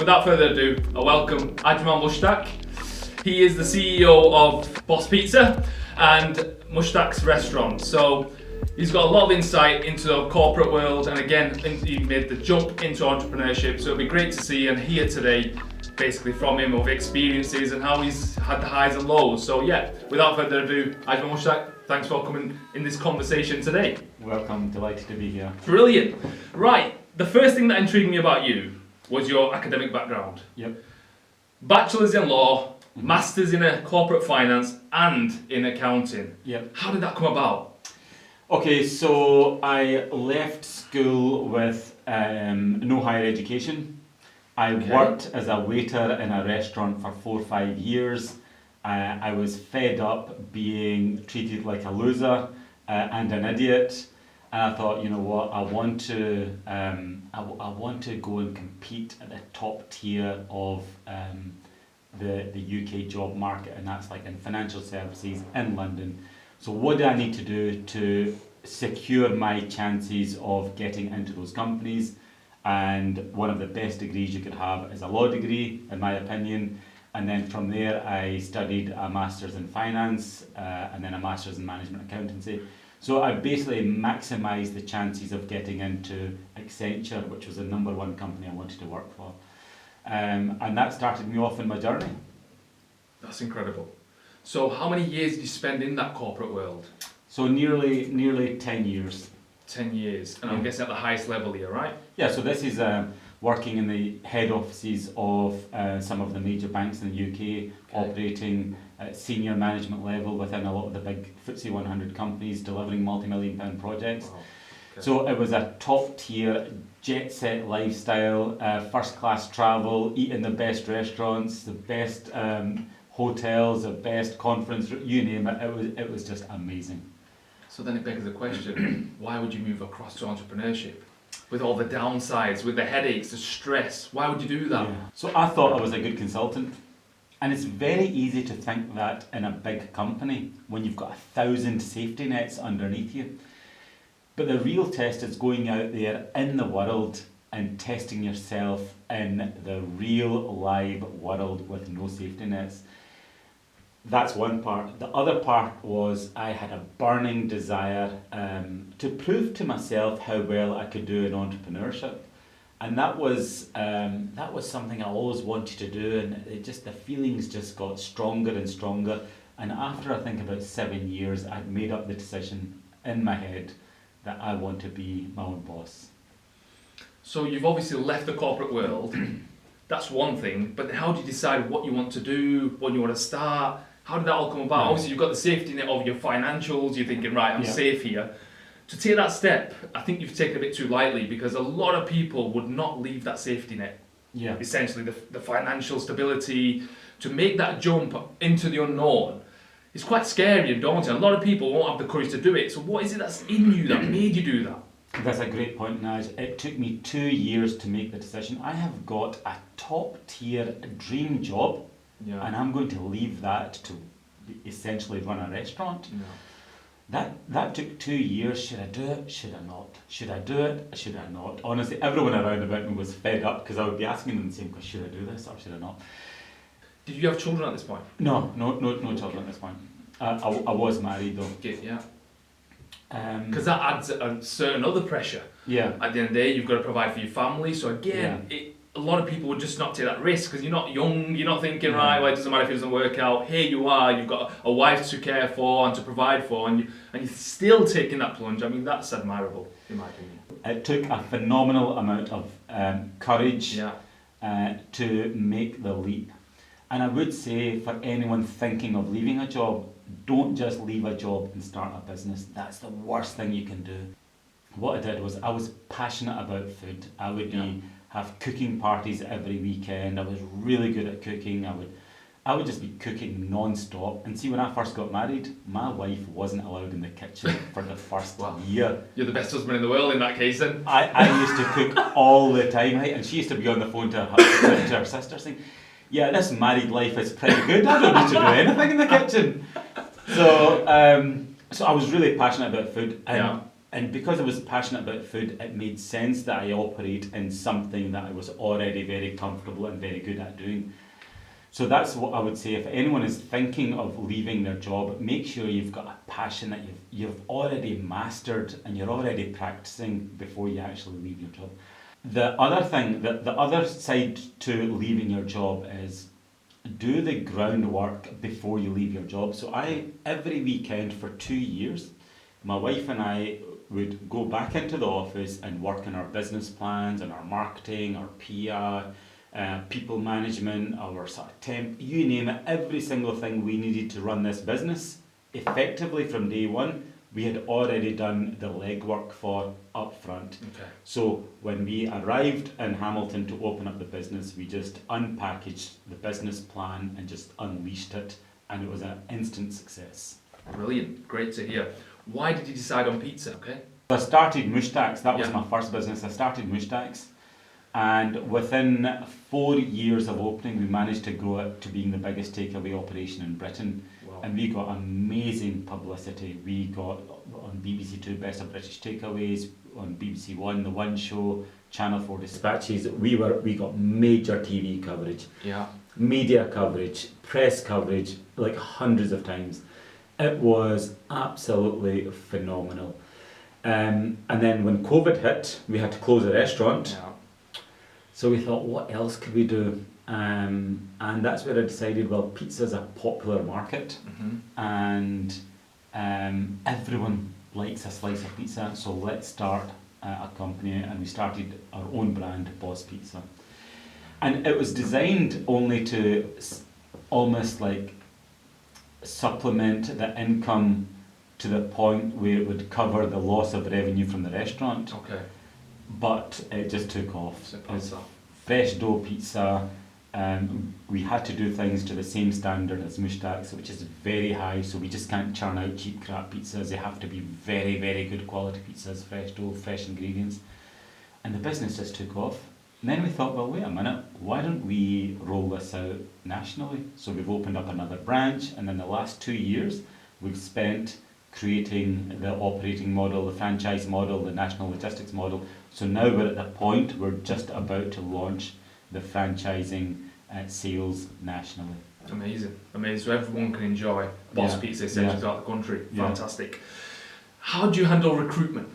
without further ado, I welcome Ajmal Mushtaq. He is the CEO of Boss Pizza and Mushtaq's restaurant. So he's got a lot of insight into the corporate world, and again, he made the jump into entrepreneurship. So it'll be great to see and hear today, basically from him, of experiences and how he's had the highs and lows. So yeah, without further ado, Ajmal Mushtaq, thanks for coming in this conversation today. Welcome, delighted to be here. Brilliant. Right, the first thing that intrigued me about you was your academic background. Yep. Bachelor's in law, master's in corporate finance and in accounting. Yep. How did that come about? Okay, so I left school with no higher education. I worked as a waiter in a restaurant for 4 or 5 years. I was fed up being treated like a loser and an idiot. And I thought, you know what, I want to go and compete at the top tier of the UK job market, and that's like in financial services in London. So what do I need to do to secure my chances of getting into those companies? And one of the best degrees you could have is a law degree, in my opinion. And then from there, I studied a master's in finance and then a master's in management accountancy. So I basically maximised the chances of getting into Accenture, which was the #1 company I wanted to work for. And that started me off in my journey. That's incredible. So how many years did you spend in that corporate world? So nearly 10 years. 10 years. And I'm guessing at the highest level here, right? Yeah, so this is working in the head offices of some of the major banks in the UK, operating at senior management level within a lot of the big FTSE 100 companies, delivering multi-million-pound projects. Wow. Okay. So it was a top-tier, jet-set lifestyle, first-class travel, eating the best restaurants, the best hotels, the best conference, you name it. It was just amazing. So then it begs the question, why would you move across to entrepreneurship? With all the downsides, with the headaches, the stress, why would you do that? Yeah. So I thought I was a good consultant. And it's very easy to think that in a big company when you've got 1,000 safety nets underneath you. But the real test is going out there in the world and testing yourself in the real live world with no safety nets. That's one part. The other part was I had a burning desire to prove to myself how well I could do in entrepreneurship. And that was something I always wanted to do, and the feelings just got stronger and stronger. And after I think about 7 years, I'd made up the decision in my head that I want to be my own boss. So you've obviously left the corporate world. That's one thing, but how do you decide what you want to do, when you want to start? How did that all come about? Obviously you've got the safety net of your financials, you're thinking, right, I'm safe here. To take that step, I think you've taken it a bit too lightly, because a lot of people would not leave that safety net. Yeah. Essentially, the financial stability, to make that jump into the unknown, is quite scary and daunting. A lot of people won't have the courage to do it. So what is it that's in you that made you do that? That's a great point, Naj. It took me 2 years to make the decision. I have got a top tier dream job, and I'm going to leave that to essentially run a restaurant. Yeah. That took 2 years. Should I do it? Should I not? Should I do it? Should I not? Honestly, everyone around about me was fed up because I would be asking them the same question: should I do this or should I not? Did you have children at this point? No children at this point. I was married though. Okay, yeah. Because that adds a certain other pressure. Yeah. At the end of the day, you've got to provide for your family. So again, a lot of people would just not take that risk because you're not young. You're not thinking, right, well, it doesn't matter if it doesn't work out. Here you are. You've got a wife to care for and to provide for, and you're still taking that plunge. I mean, that's admirable, in my opinion. It took a phenomenal amount of courage to make the leap. And I would say for anyone thinking of leaving a job, don't just leave a job and start a business. That's the worst thing you can do. What I did was I was passionate about food. I would have cooking parties every weekend. I was really good at cooking. I would just be cooking non-stop. And see, when I first got married, my wife wasn't allowed in the kitchen for the first year. You're the best husband in the world in that case then. I used to cook all the time, right? And she used to be on the phone to her sister saying, yeah, this married life is pretty good. I don't need to do anything in the kitchen. So I was really passionate about food. And And because I was passionate about food, it made sense that I operate in something that I was already very comfortable and very good at doing. So that's what I would say. If anyone is thinking of leaving their job, make sure you've got a passion that you've already mastered and you're already practicing before you actually leave your job. The other thing, the other side to leaving your job is do the groundwork before you leave your job. So every weekend for 2 years, my wife and I would go back into the office and work on our business plans and our marketing, our PR, people management, our sort of temp, you name it, every single thing we needed to run this business effectively from day one, we had already done the legwork for upfront. Okay. So when we arrived in Hamilton to open up the business, we just unpackaged the business plan and just unleashed it, and it was an instant success. Brilliant, great to hear. Why did you decide on pizza? Okay. I started Mushtaq's, that was Yeah. my first business. I started Mushtaq's, and within 4 years of opening, we managed to grow it to being the biggest takeaway operation in Britain. Wow. And we got amazing publicity. We got on BBC Two Best of British Takeaways, on BBC One, The One Show, Channel 4 Dispatches. We got major TV coverage, Yeah. media coverage, press coverage, like hundreds of times. It was absolutely phenomenal. And then when COVID hit, we had to close the restaurant. Yeah. So we thought, what else could we do? And that's where I decided, well, pizza's a popular market, and everyone likes a slice of pizza, so let's start a company. And we started our own brand, Boss Pizza. And it was designed only to almost like supplement the income to the point where it would cover the loss of revenue from the restaurant. Okay. But it just took off. Simple as that. Fresh dough pizza. We had to do things to the same standard as Mushtaq's, which is very high, so we just can't churn out cheap crap pizzas. They have to be very, very good quality pizzas, fresh dough, fresh ingredients. And the business just took off. And then we thought, well, wait a minute, why don't we roll this out nationally? So we've opened up another branch, and in the last 2 years, we've spent creating the operating model, the franchise model, the national logistics model. So now we're at the point we're just about to launch the franchising sales nationally. Amazing, amazing. So everyone can enjoy Boss Pizza essentially throughout the country. Yeah. Fantastic. How do you handle recruitment?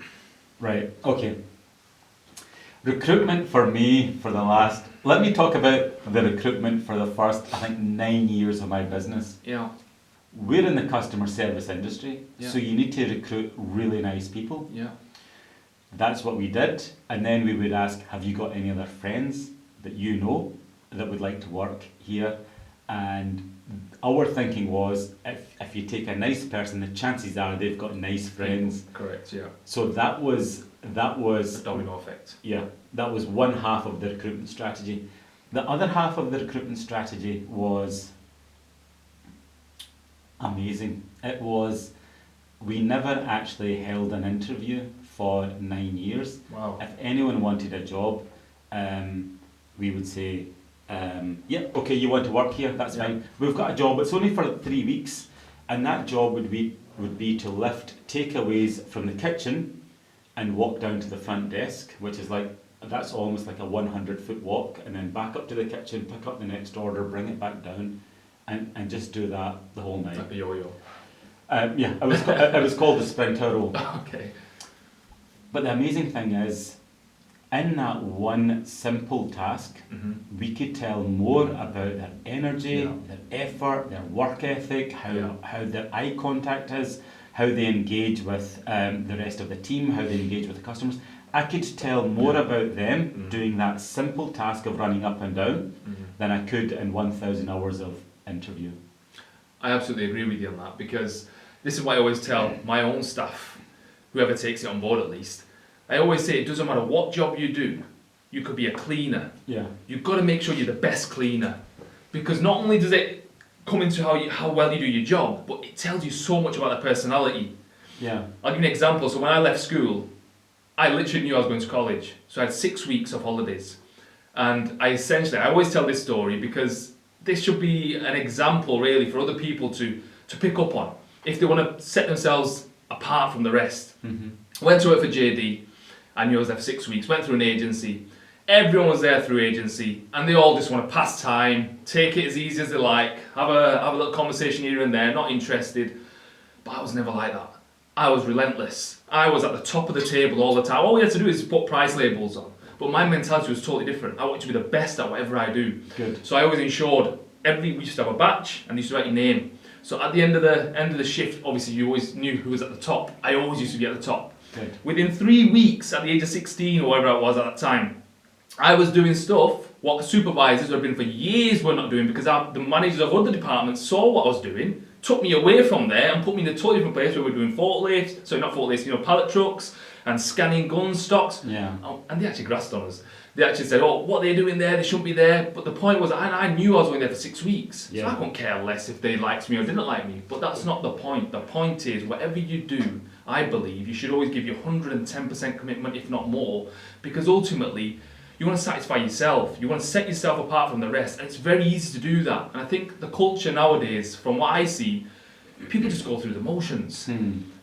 Right, okay. Recruitment for me let me talk about the recruitment for the first, I think, 9 years of my business. Yeah. We're in the customer service industry, Yeah. so you need to recruit really nice people. Yeah. That's what we did, and then we would ask, have you got any other friends that you know that would like to work here? And our thinking was, if you take a nice person, the chances are they've got nice friends. Correct, yeah. So that was The domino effect. yeah, that was one half of the recruitment strategy. The other half of the recruitment strategy was amazing. It was, we never actually held an interview for 9 years. Wow. If anyone wanted a job, we would say, yeah, okay, you want to work here, that's Yeah. fine. We've got a job, it's only for 3 weeks, and that job would be to lift takeaways from the kitchen and walk down to the front desk, which is like, that's almost like a 100-foot walk, and then back up to the kitchen, pick up the next order, bring it back down, and just do that the whole night. Like a yo-yo. Yeah, it was called the sprinter role. Okay. But the amazing thing is, in that one simple task, we could tell more about their energy, their effort, their work ethic, how their eye contact is, how they engage with the rest of the team, how they engage with the customers. I could tell more about them doing that simple task of running up and down than I could in 1,000 hours of interview. I absolutely agree with you on that, because this is what I always tell my own staff, whoever takes it on board at least. I always say it doesn't matter what job you do, you could be a cleaner. Yeah. You've got to make sure you're the best cleaner, because not only does it come into how well you do your job, but it tells you so much about their personality. Yeah. I'll give you an example. So when I left school, I literally knew I was going to college. So I had 6 weeks of holidays. And I always tell this story because this should be an example really for other people to pick up on if they want to set themselves apart from the rest. Went to work for JD. I knew I was there for 6 weeks. Went through an agency. Everyone was there through agency, and they all just want to pass time, take it as easy as they like, have a little conversation here and there, not interested. But I was never like that. I was relentless. I was at the top of the table all the time. All we had to do is put price labels on. But my mentality was totally different. I wanted to be the best at whatever I do. Good. So I always ensured we used to have a batch, and you used to write your name. So at the end of the shift, obviously you always knew who was at the top. I always used to be at the top. Good. Within 3 weeks, at the age of 16 or whatever I was at that time, I was doing stuff what the supervisors who had been for years were not doing, because the managers of other departments saw what I was doing, took me away from there and put me in a totally different place where we were doing pallet trucks and scanning gun stocks. Yeah. And they actually grasped on us. They actually said, oh, what are they doing there? They shouldn't be there. But the point was, I knew I was only there for 6 weeks. Yeah. So I couldn't care less if they liked me or didn't like me. But that's not the point. The point is, whatever you do, I believe you should always give your 110% commitment, if not more, because ultimately, you want to satisfy yourself. You want to set yourself apart from the rest. And it's very easy to do that. And I think the culture nowadays, from what I see, people just go through the motions.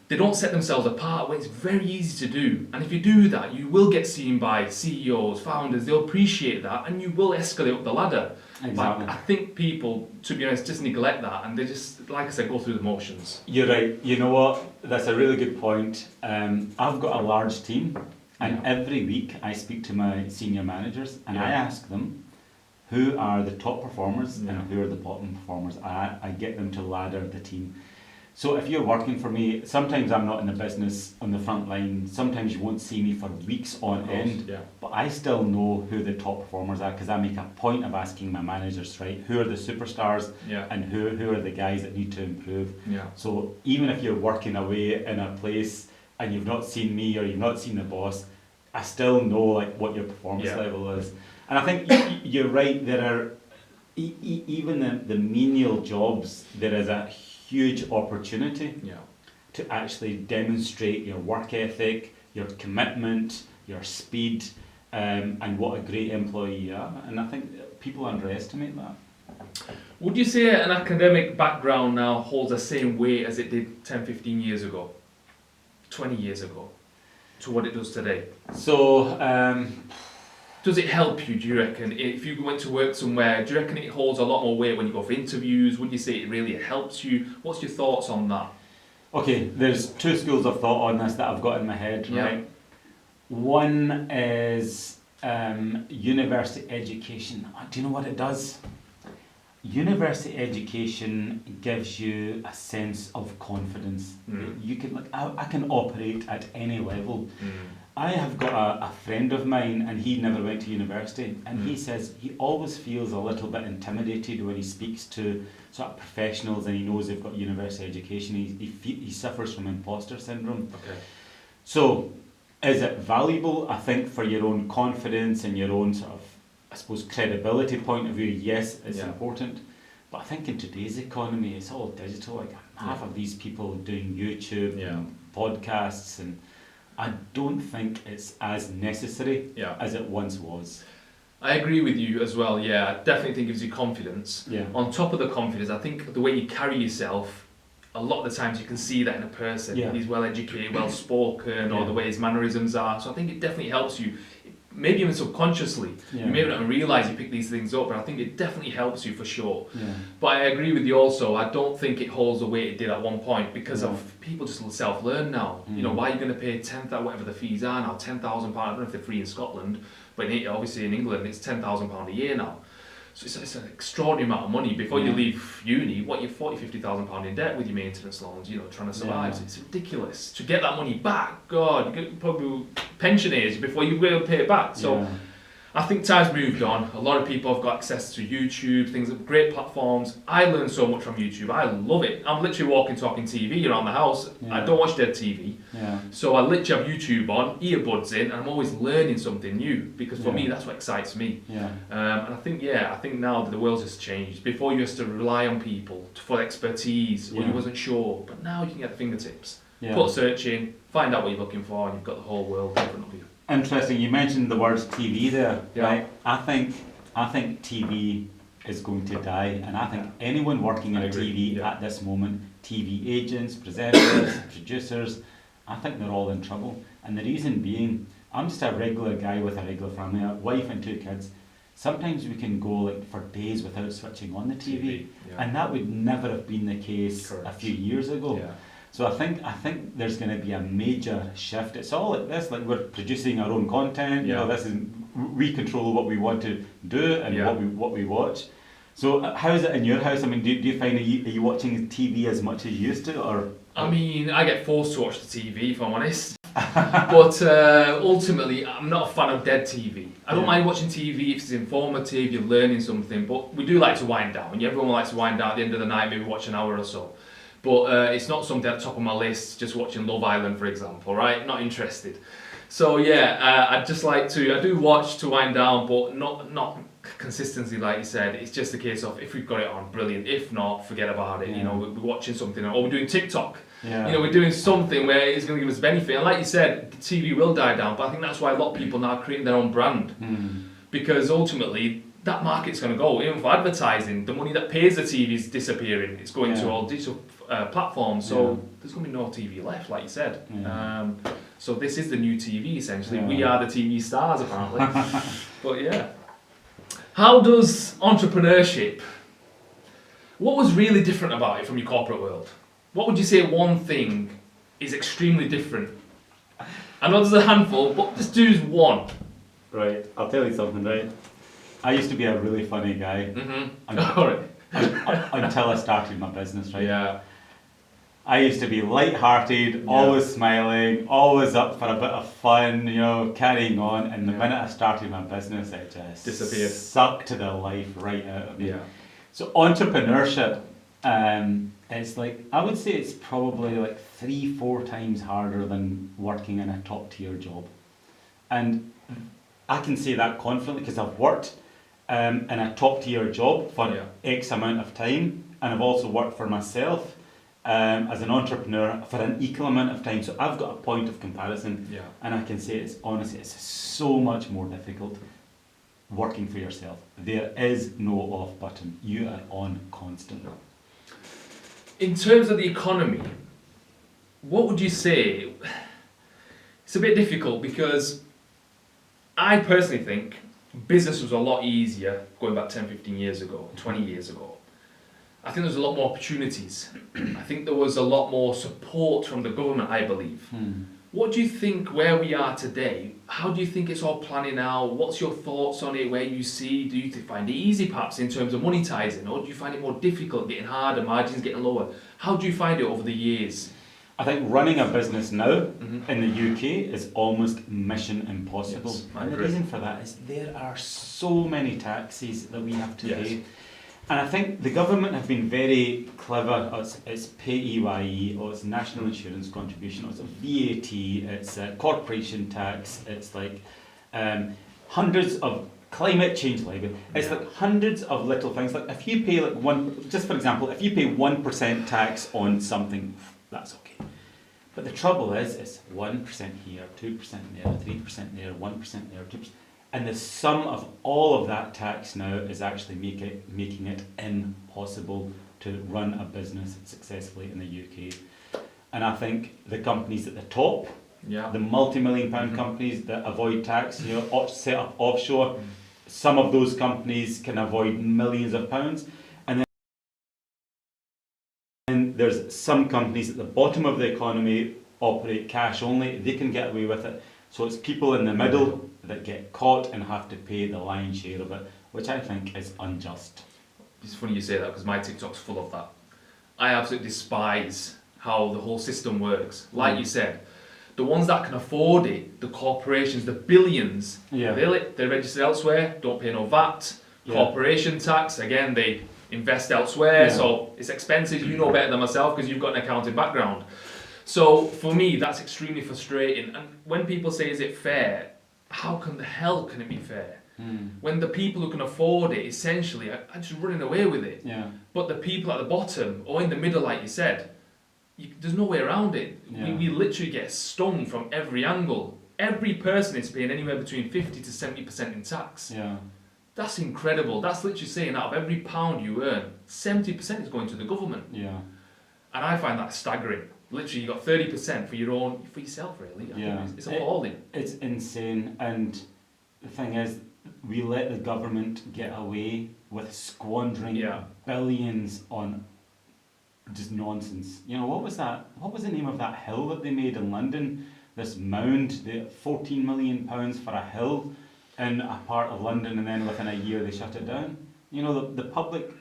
They don't set themselves apart when it's very easy to do. And if you do that, you will get seen by CEOs, founders. They'll appreciate that, and you will escalate up the ladder. Exactly. I think people, to be honest, just neglect that, and they just, like I said, go through the motions. You're right. You know what? That's a really good point. I've got a large team, and every week I speak to my senior managers, and I ask them who are the top performers and who are the bottom performers. I get them to ladder the team. So if you're working for me, sometimes I'm not in the business on the front line. Sometimes you won't see me for weeks on end. But I still know who the top performers are, because I make a point of asking my managers, right, who are the superstars and who are the guys that need to improve. So even if you're working away in a place and you've not seen me or you've not seen the boss, I still know like what your performance level is. And I think you're right. There are even the menial jobs. There is a huge opportunity to actually demonstrate your work ethic, your commitment, your speed, and what a great employee you are. And I think people underestimate that. Would you say an academic background now holds the same weight as it did 10, 15 years ago, 20 years ago, to what it does today? So, does it help you, do you reckon? If you went to work somewhere, do you reckon it holds a lot more weight when you go for interviews? Would you say it really helps you? What's your thoughts on that? Okay, there's two schools of thought on this that I've got in my head, right? One is university education. Do you know what it does? University education gives you a sense of confidence. You can I can operate at any level. I have got a friend of mine, and he never went to university, and he says he always feels a little bit intimidated when he speaks to sort of professionals and he knows they've got university education. He suffers from imposter syndrome. So is it valuable? I think for your own confidence and your own sort of, I suppose, credibility point of view, yes, it's important. But I think in today's economy, it's all digital. Like half of these people doing YouTube and podcasts, and I don't think it's as necessary as it once was. I agree with you as well, I definitely think it gives you confidence. On top of the confidence, I think the way you carry yourself, a lot of the times you can see that in a person. He's well educated, well spoken, or the way his mannerisms are. So I think it definitely helps you. Maybe even subconsciously, you may not realise you pick these things up, but I think it definitely helps you for sure. But I agree with you also, I don't think it holds the weight it did at one point, because of people just self-learn now. You know, why are you going to pay whatever the fees are now, £10,000, I don't know if they're free in Scotland, but obviously in England it's £10,000 a year now. So it's an extraordinary amount of money. Before you leave uni, you're £40,000-50,000 in debt with your maintenance loans, trying to survive. So it's ridiculous. To get that money back, God, you get probably pension age before you will pay it back. So I think time's moved on. A lot of people have got access to YouTube, things, great platforms. I learn so much from YouTube. I love it. I'm literally walking, talking TV around the house. I don't watch dead TV. So I literally have YouTube on, earbuds in, and I'm always learning something new, because for me, that's what excites me. And I think now that the world has changed. Before you used to rely on people for expertise when you wasn't sure, but now you can get the fingertips. Put a search in, find out what you're looking for, and you've got the whole world in front of you. Interesting. You mentioned the word TV there, right? I think TV is going to die, and I think anyone working in TV at this moment, TV agents, presenters, producers, I think they're all in trouble. And the reason being, I'm just a regular guy with a regular family, a wife and 2 kids. Sometimes we can go like for days without switching on the TV, yeah. and that would never have been the case Correct. a few years ago. Yeah. So I think there's going to be a major shift. It's all like this, like we're producing our own content. You know, this is we control what we want to do and what we watch. So how is it in your house? I mean, do you find are you watching TV as much as you used to, or? I mean, I get forced to watch the TV if I'm honest. But ultimately, I'm not a fan of dead TV. I don't mind watching TV if it's informative, you're learning something, but we do like to wind down. Everyone likes to wind down at the end of the night, maybe watch an hour or so. But it's not something at the top of my list, just watching Love Island, for example, right? Not interested. So yeah, I do watch to wind down, but not consistency, like you said. It's just a case of if we've got it on, brilliant. If not, forget about it. You know, we're watching something, or we're doing TikTok. Yeah. You know, we're doing something where it's going to give us benefit. And like you said, the TV will die down, but I think that's why a lot of people now are creating their own brand. Because ultimately, that market's going to go. Even for advertising, the money that pays the TV is disappearing. It's going to all digital platforms. So there's going to be no TV left, like you said. So this is the new TV, essentially. We are the TV stars, apparently. But yeah. How does entrepreneurship, what was really different about it from your corporate world? What would you say one thing is extremely different? I know there's a handful, but just do one. Right, I'll tell you something, right? I used to be a really funny guy until I started my business, right? Yeah. I used to be light-hearted, always smiling, always up for a bit of fun, you know, carrying on. And the minute I started my business, it just disappeared, sucked the life right out of me. Yeah. So entrepreneurship, it's like, I would say it's probably like 3-4 times harder than working in a top-tier job. And I can say that confidently because I've worked in a top-tier job for X amount of time, and I've also worked for myself as an entrepreneur for an equal amount of time. So I've got a point of comparison, and I can say it's so much more difficult working for yourself. There is no off button. You are on constantly. In terms of the economy, what would you say? It's a bit difficult because I personally think business was a lot easier going back 10, 15 years ago, 20 years ago. I think there's a lot more opportunities. I think there was a lot more support from the government, I believe. What do you think where we are today? How do you think it's all planning out? What's your thoughts on it, where you see? Do you find it easy perhaps in terms of monetizing, or do you find it more difficult, getting harder, margins getting lower? How do you find it over the years? I think running a business now in the UK is almost mission impossible. Yes, and the reason for that is there are so many taxes that we have to pay. And I think the government have been very clever. It's PAYE, or it's national insurance contribution, or it's a VAT, it's a corporation tax, it's like hundreds of climate change liability. It's like hundreds of little things. Like if you pay just for example, if you pay 1% tax on something, that's okay. But the trouble is, it's 1% here, 2% there, 3% there, 1% there, 2%. And the sum of all of that tax now is actually making it impossible to run a business successfully in the UK. And I think the companies at the top, the multi-million pound companies that avoid tax, set up offshore, some of those companies can avoid millions of pounds. And then there's some companies at the bottom of the economy operate cash only, they can get away with it. So it's people in the middle that get caught and have to pay the lion's share of it, which I think is unjust. It's funny you say that because my TikTok's full of that. I absolutely despise how the whole system works. Like you said, the ones that can afford it, the corporations, the billions, they're registered elsewhere, don't pay no VAT, corporation tax, again, they invest elsewhere, so it's expensive. You know better than myself because you've got an accounting background. So for me, that's extremely frustrating. And when people say, is it fair? How can the hell can it be fair? When the people who can afford it, essentially, are just running away with it. But the people at the bottom, or in the middle, like you said, there's no way around it. We literally get stung from every angle. Every person is paying anywhere between 50 to 70% in tax. That's incredible. That's literally saying out of every pound you earn, 70% is going to the government. And I find that staggering. Literally, you got 30% for yourself, really. I think it's appalling. It's insane, and the thing is, we let the government get away with squandering billions on just nonsense. You know, what was that? What was the name of that hill that they made in London? This mound, the £14 million for a hill in a part of London, and then within a year they shut it down. You know, the public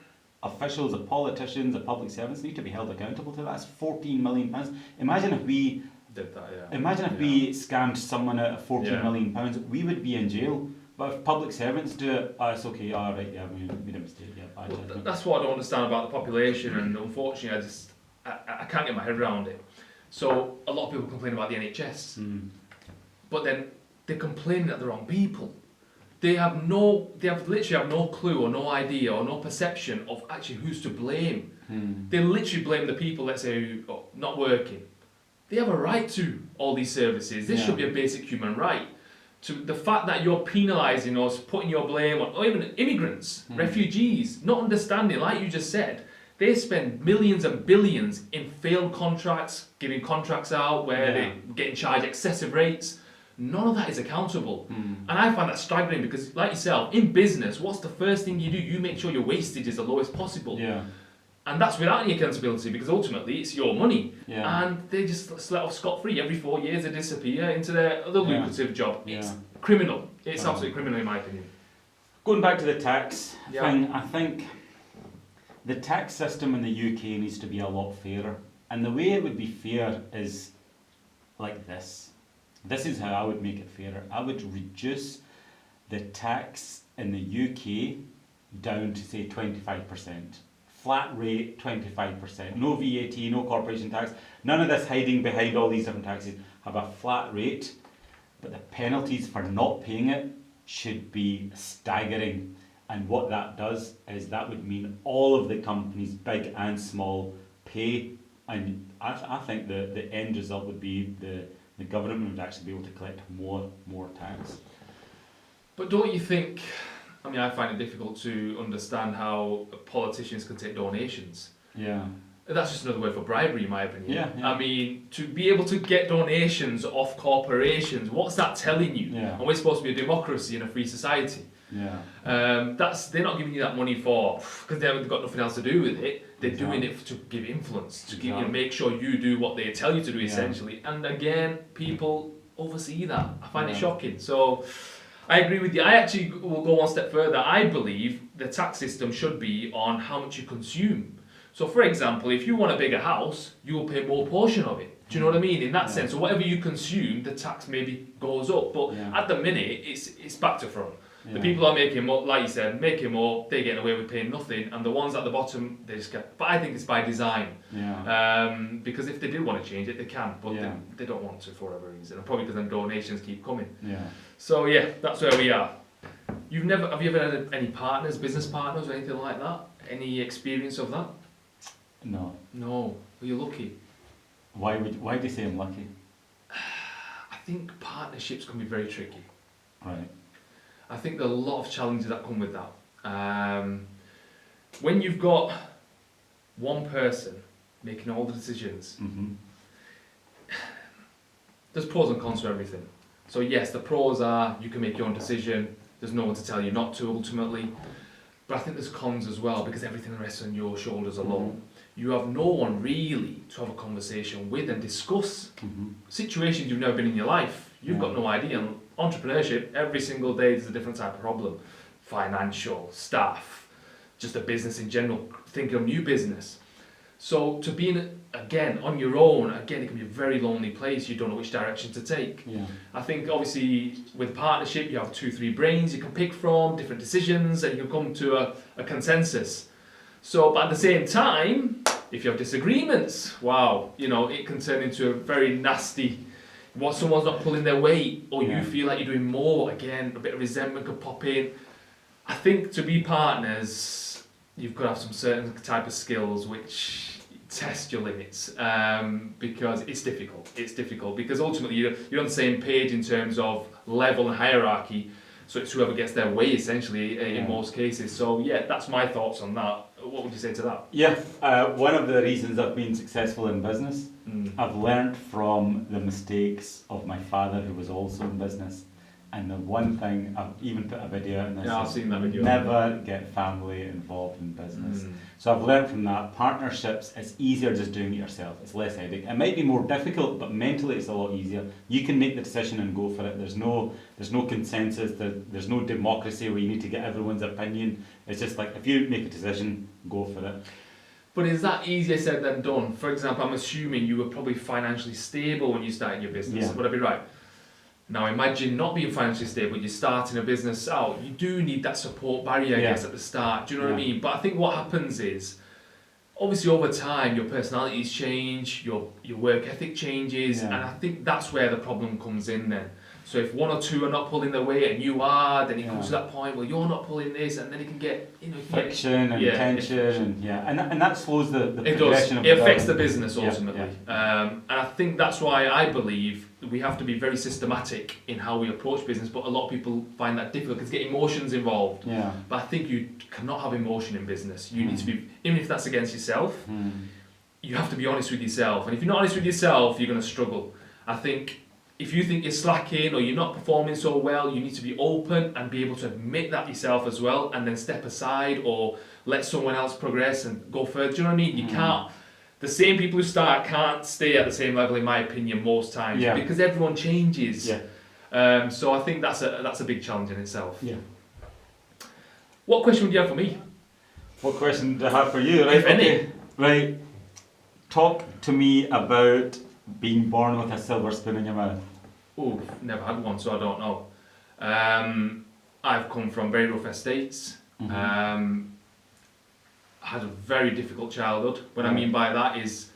officials, the politicians, the public servants need to be held accountable to that. That's £14 million. Imagine if we did that. Imagine if we scammed someone out of £14 million, we would be in jail. But if public servants do it, it's okay, alright, yeah, we made a mistake, yeah, bad judgment. That's what I don't understand about the population, and unfortunately I can't get my head around it. So a lot of people complain about the NHS, but then they're complaining at the wrong people. They literally have no clue or no idea or no perception of actually who's to blame. They literally blame the people, let's say, who are not working. They have a right to all these services. This should be a basic human right. To the fact that you're penalising or putting your blame on, or even immigrants, refugees, not understanding, like you just said, they spend millions and billions in failed contracts, giving contracts out where they're getting charged excessive rates. None of that is accountable. And I find that staggering because, like yourself, in business, what's the first thing you do? You make sure your wastage is the lowest possible. And that's without any accountability because ultimately it's your money. And they just let off scot-free. Every 4 years they disappear into their other lucrative job. It's criminal. It's absolutely criminal in my opinion. Going back to the tax thing, I think the tax system in the UK needs to be a lot fairer. And the way it would be fair is like this. This is how I would make it fairer. I would reduce the tax in the UK down to say 25%. Flat rate, 25%. No VAT, no corporation tax. None of this hiding behind all these different taxes. Have a flat rate, but the penalties for not paying it should be staggering. And what that does is that would mean all of the companies, big and small, pay. And I think the end result would be the government would actually be able to collect more tax. But don't you think, I mean, I find it difficult to understand how politicians can take donations. That's just another word for bribery, in my opinion. I mean, to be able to get donations off corporations, what's that telling you? And we're supposed to be a democracy and a free society. They're not giving you that money because they've got nothing else to do with it. They're doing it to give influence, to make sure you do what they tell you to do, essentially. And again, people oversee that. I find it shocking. So I agree with you. I actually will go one step further. I believe the tax system should be on how much you consume. So, for example, if you want a bigger house, you will pay more portion of it. Do you know what I mean? In that sense, so whatever you consume, the tax maybe goes up. But at the minute, it's back to front. The people are making more, like you said, making more, they're getting away with paying nothing, and the ones at the bottom, they just get. But I think it's by design. Because if they do want to change it, they can, but they don't want to for whatever reason. And probably because then donations keep coming. So that's where we are. Have you ever had any partners, business partners, or anything like that? Any experience of that? No. No. Well, you're lucky. Why do you say I'm lucky? I think partnerships can be very tricky. Right. I think there are a lot of challenges that come with that. When you've got one person making all the decisions, there's pros and cons to everything. So yes, the pros are you can make your own decision, there's no one to tell you not to ultimately, but I think there's cons as well because everything rests on your shoulders alone. You have no one really to have a conversation with and discuss situations you've never been in your life. You've got no idea. And entrepreneurship, every single day there's a different type of problem. Financial, staff, just a business in general, thinking of new business. So to be again on your own, again it can be a very lonely place. You don't know which direction to take. I think obviously with partnership you have 2-3 brains you can pick from, different decisions, and you can come to a consensus. So, but at the same time, if you have disagreements, it can turn into a very nasty. Someone's not pulling their weight, or you feel like you're doing more. Again, a bit of resentment could pop in. I think to be partners, you've got to have some certain type of skills which test your limits, because it's difficult. It's difficult because ultimately you're on the same page in terms of level and hierarchy. So it's whoever gets their way essentially in most cases. So that's my thoughts on that. what would you say to that? Yeah, one of the reasons I've been successful in business, I've learnt from the mistakes of my father, who was also in business. And the one thing, I've even put a video out in this, Yeah, I've seen that video. never get family involved in business. So I've learned from that, partnerships, it's easier just doing it yourself. It's less headache. It might be more difficult, but mentally it's a lot easier. You can make the decision and go for it. There's no consensus, there's no democracy where you need to get everyone's opinion. It's just like, if you make a decision, go for it. But is that easier said than done? For example, I'm assuming you were probably financially stable when you started your business. Yeah. Would I be right? Now imagine not being financially stable, you're starting a business out, you do need that support barrier, I guess, at the start, do you know what I mean? But I think what happens is, obviously over time, your personalities change, your work ethic changes, and I think that's where the problem comes in then. So if one or two are not pulling their weight and you are, then it comes to that point where you're not pulling this, and then it can get, friction and tension, and that slows the it progression does. of It affects the business ultimately. Yeah. And I think that's why I believe we have to be very systematic in how we approach business, but a lot of people find that difficult because get emotions involved. Yeah. But I think you cannot have emotion in business. You need to be, even if that's against yourself, you have to be honest with yourself. And if you're not honest with yourself, you're going to struggle. I think if you think you're slacking or you're not performing so well, you need to be open and be able to admit that yourself as well, and then step aside or let someone else progress and go further. Do you know what I mean? You can't. The same people who start can't stay at the same level, in my opinion, most times, because everyone changes. Yeah. So I think that's a big challenge in itself. Yeah. What question would you have for me? What question do I have for you? Right. If any. Right. Talk to me about being born with a silver spoon in your mouth. Oh, never had one, so I don't know. I've come from very rough estates. Had a very difficult childhood. What I mean by that is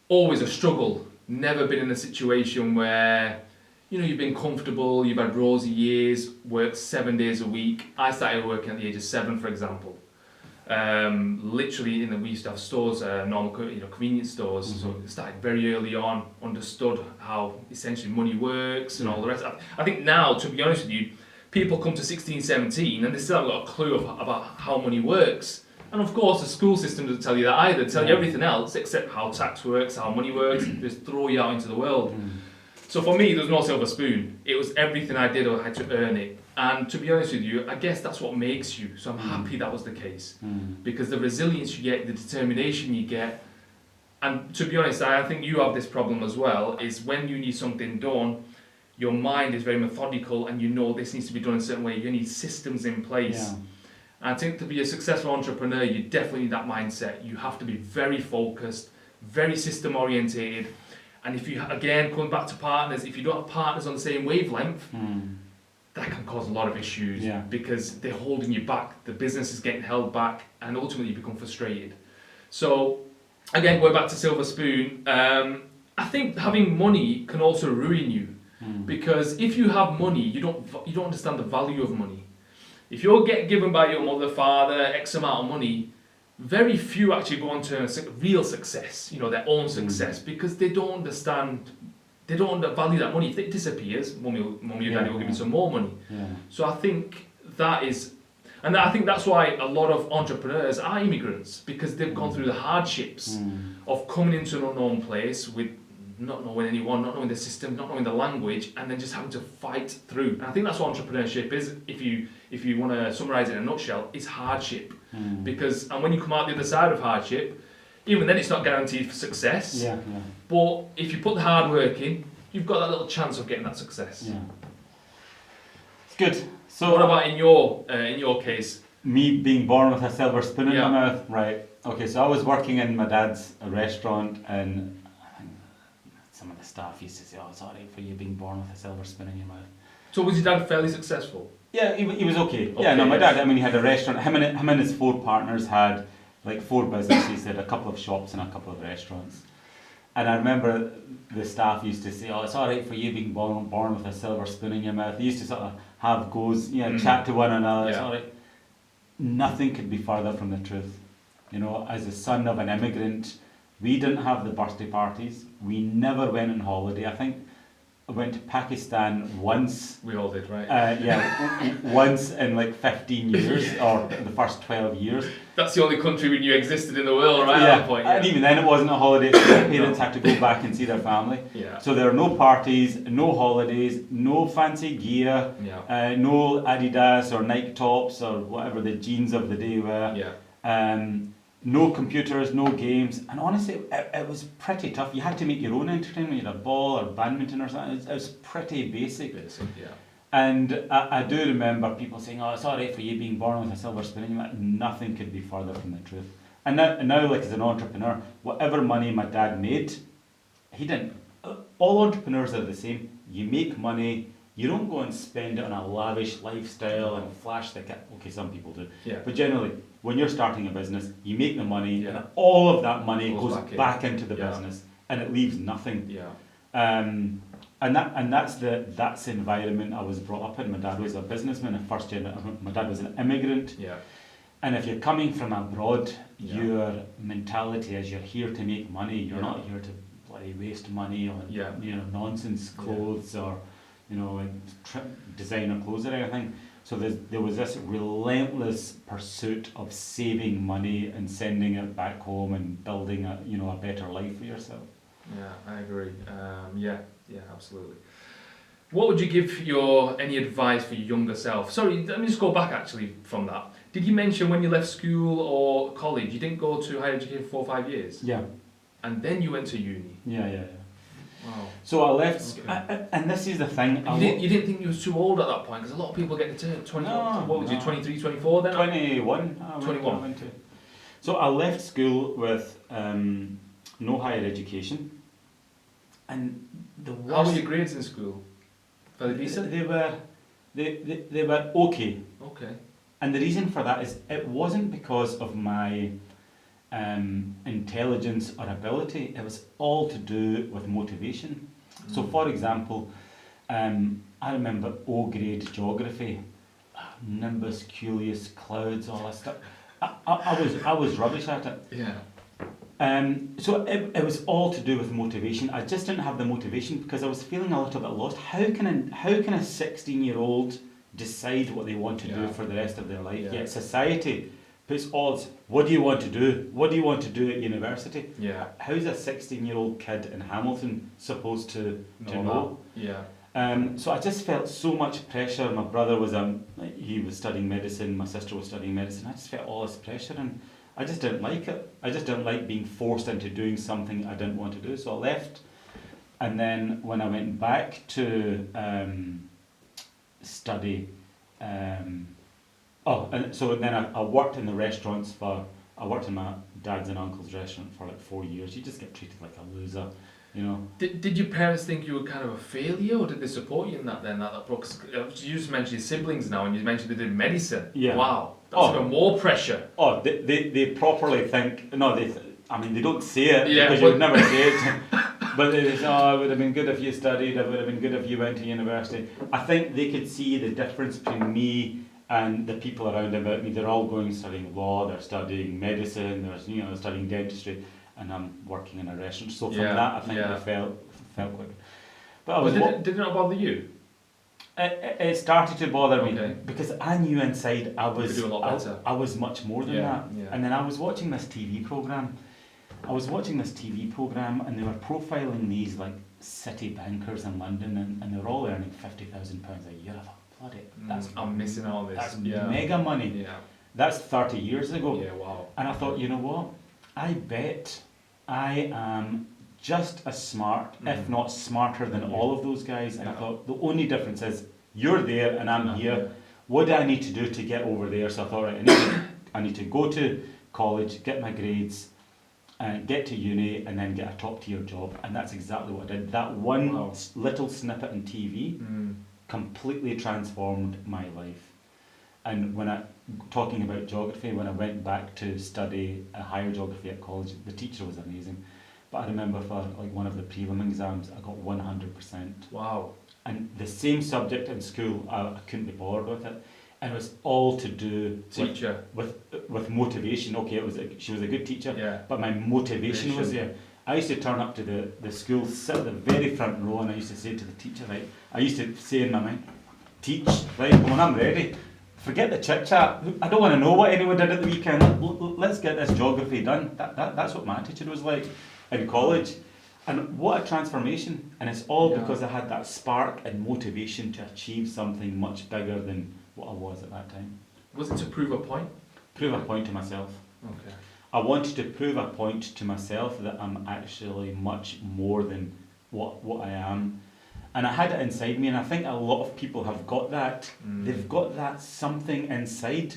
always a struggle. Never been in a situation where, you've been comfortable, you've had rosy years, worked 7 days a week. I started working at the age of 7, for example. Literally, we used to have stores, normal, convenience stores. So it started very early on, understood how essentially money works and all the rest. I think now, to be honest with you, people come to 16, 17 and they still haven't got a clue about how money works. And of course, the school system doesn't tell you that either. They tell you everything else except how tax works, how money works, just throw you out into the world. So for me, there was no silver spoon. It was everything I did, I had to earn it. And to be honest with you, I guess that's what makes you. So I'm happy that was the case. Because the resilience you get, the determination you get, and to be honest, I think you have this problem as well, is when you need something done, your mind is very methodical and this needs to be done in a certain way. You need systems in place. I think to be a successful entrepreneur, you definitely need that mindset. You have to be very focused, very system orientated. And if you, again, coming back to partners, if you don't have partners on the same wavelength, that can cause a lot of issues because they're holding you back. The business is getting held back and ultimately you become frustrated. So again, going back to silver spoon, I think having money can also ruin you because if you have money, you don't understand the value of money. If you're getting given by your mother, father, X amount of money, very few actually go on to real success, their own success, because they don't understand, they don't value that money. If it disappears, mummy or daddy will give you some more money. So I think that is, and I think that's why a lot of entrepreneurs are immigrants, because they've gone through the hardships of coming into an unknown place with not knowing anyone, not knowing the system, not knowing the language, and then just having to fight through. And I think that's what entrepreneurship is, if you want to summarise it in a nutshell, it's hardship. Because, and when you come out the other side of hardship, even then it's not guaranteed for success. But if you put the hard work in, you've got that little chance of getting that success. It's good. So what about in your case? Me being born with a silver spoon in my mouth? Right. Okay, so I was working in my dad's restaurant, and some of the staff used to say, "Oh, it's alright for you being born with a silver spoon in your mouth." So was your dad fairly successful? Yeah, he was okay. My dad, he had a restaurant. Him and his 4 partners had like 4 businesses. They had a couple of shops and a couple of restaurants. And I remember the staff used to say, "Oh, it's alright for you being born with a silver spoon in your mouth." They used to sort of have goes, chat to one another. It's alright. Nothing could be further from the truth. As a son of an immigrant, we didn't have the birthday parties. We never went on holiday. I think I went to Pakistan once. We all did, right? Once in like 15 years, or the first 12 years. That's the only country we knew existed in the world, right? At that point, And even then it wasn't a holiday, so my parents had to go back and see their family. Yeah. So there are no parties, no holidays, no fancy gear, no Adidas or Nike tops or whatever the jeans of the day were. Yeah. No computers, no games, and honestly, it was pretty tough. You had to make your own entertainment. You had a ball or badminton or something. It was pretty basic. Yeah. And I do remember people saying, "Oh, it's all right for you being born with a silver spoon." And you're like, nothing could be further from the truth. And now, like as an entrepreneur, whatever money my dad made, he didn't. All entrepreneurs are the same. You make money. You don't go and spend it on a lavish lifestyle and flash the cat. Okay, some people do. Yeah. But generally, when you're starting a business, you make the money, and all of that money goes back into the business, and it leaves nothing. Yeah. And that's the environment I was brought up in. My dad was a businessman, a first generation. My dad was an immigrant. Yeah. And if you're coming from abroad, your mentality is you're here to make money. You're not here to bloody waste money on nonsense clothes or designer clothes or anything. So there was this relentless pursuit of saving money and sending it back home and building a better life for yourself. Yeah, I agree. Yeah, absolutely. What would you give any advice for your younger self? Sorry, let me just go back actually from that. Did you mention when you left school or college, you didn't go to higher education for 4 or 5 years? Yeah. And then you went to uni? Yeah. Wow. So I left, and this is the thing. You didn't think you were too old at that point? Because a lot of people get to 20, what was you, 23, 24 then? 21. 21. I went to. So I left school with no higher education. And the worst... How were your grades in school? Fairly decent? They were okay. Okay. And the reason for that is it wasn't because of my intelligence or ability. It was all to do with motivation. So for example, I remember O grade geography, nimbus, cumulus, clouds, all that stuff. I was rubbish at it. Yeah. So it was all to do with motivation. I just didn't have the motivation because I was feeling a little bit lost. How can a 16-year-old decide what they want to do for the rest of their life? Yet society puts odds. What do you want to do? What do you want to do at university? Yeah. How's a 16-year-old kid in Hamilton supposed to know? Yeah. So I just felt so much pressure. My brother was he was studying medicine. My sister was studying medicine. I just felt all this pressure, and I just didn't like it. I just didn't like being forced into doing something I didn't want to do. So I left, and then when I went back to study, and so then I worked in the restaurants I worked in my dad's and uncle's restaurant for like 4 years. You just get treated like a loser, you know. Did your parents think you were kind of a failure, or did they support you in that then? Because you just mentioned your siblings now, and you mentioned they did medicine. Yeah. Wow. That's even more pressure. Oh, they properly think. No, they don't say it because you but would never say it. But they say, it would have been good if you studied. It would have been good if you went to university. I think they could see the difference between me and the people around about me. They're all going studying law. They're studying medicine. They're studying dentistry, and I'm working in a restaurant. So from that, I think they felt quite. But did it not bother you? It started to bother me because I knew inside I was much more than that. Yeah. And then I was watching this TV program. And they were profiling these like city bankers in London, and they were all earning £50,000 a year. I thought, bloody, I'm missing all this. That's mega money. Yeah. That's 30 years ago. Yeah, wow. And I thought, you know what? I bet I am just as smart, if not smarter than all of those guys. And I thought, the only difference is you're there and I'm here. Yeah. What do I need to do to get over there? So I thought, right, I need to go to college, get my grades, get to uni, and then get a top tier job. And that's exactly what I did. That one little snippet in TV completely transformed my life. And talking about geography, when I went back to study a higher geography at college, the teacher was amazing. But I remember for like one of the prelim exams, I got 100%. Wow. And the same subject in school, I couldn't be bothered with it. And it was all to do with motivation. Okay, she was a good teacher, but my motivation was there. I used to turn up to the school, sit at the very front row, and I used to say to the teacher, right, I used to say in my mind, teach, right, when I'm ready, forget the chit chat. I don't want to know what anyone did at the weekend. Let's get this geography done. That's what my teacher was like in college. And what a transformation. And it's all because I had that spark and motivation to achieve something much bigger than what I was at that time. Was it to prove a point? Prove a point to myself. Okay. I wanted to prove a point to myself that I'm actually much more than what I am. And I had it inside me, and I think a lot of people have got that. They've got that something inside,